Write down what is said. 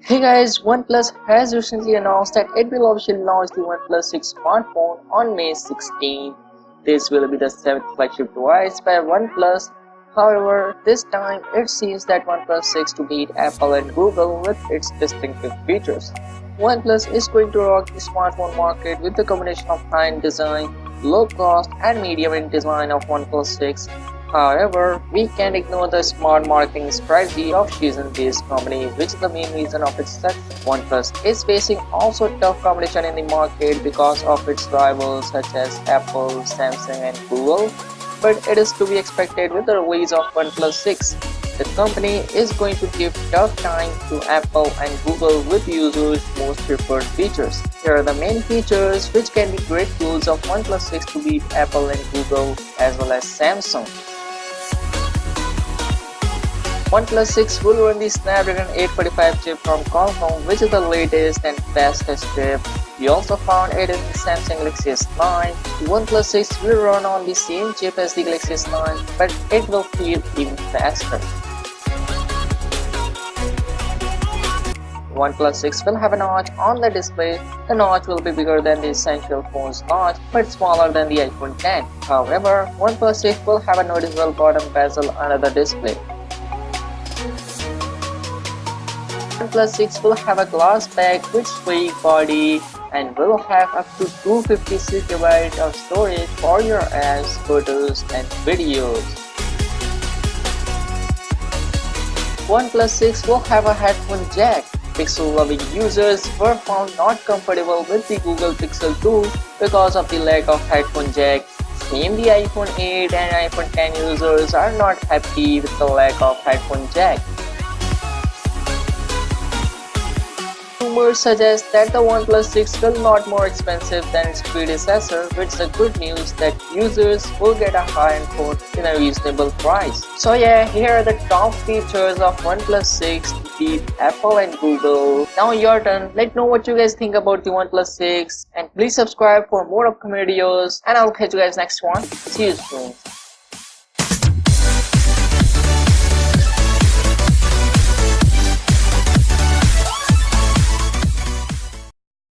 Hey guys, OnePlus has recently announced that it will officially launch the OnePlus 6 smartphone on May 16. This will be the 7th flagship device by OnePlus. However, this time it seems that OnePlus 6 to beat Apple and Google with its distinctive features. OnePlus is going to rock the smartphone market with the combination of high-end design, low cost and medium-end design of OnePlus 6. However, we can't ignore the smart marketing strategy of Shenzhen-based company, which is the main reason of its success. OnePlus is facing also tough competition in the market because of its rivals such as Apple, Samsung and Google, but it is to be expected with the release of OnePlus 6. The company is going to give tough time to Apple and Google with users' most preferred features. Here are the main features which can be great tools of OnePlus 6 to beat Apple and Google as well as Samsung. OnePlus 6 will run the Snapdragon 845 chip from Qualcomm, which is the latest and fastest chip. We also found it in the Samsung Galaxy S9. The OnePlus 6 will run on the same chip as the Galaxy S9, but it will feel even faster. OnePlus 6 will have a notch on the display. The notch will be bigger than the Essential phone's notch, but smaller than the iPhone 10. However, OnePlus 6 will have a noticeable bottom bezel under the display. OnePlus 6 will have a glass back with sleek body and will have up to 256 GB of storage for your apps, photos and videos. OnePlus 6 will have a headphone jack. Pixel-loving users were found not comfortable with the Google Pixel 2 because of the lack of headphone jack. Same the iPhone 8 and iPhone 10 users are not happy with the lack of headphone jack. Rumors suggest that the OnePlus 6 will not more expensive than its predecessor, which is the good news that users will get a high-end phone in a reasonable price. So yeah, here are the top features of OnePlus 6 to beat Apple and Google. Now your turn. Let know what you guys think about the OnePlus 6 and please subscribe for more upcoming videos and I'll catch you guys next one. See you soon.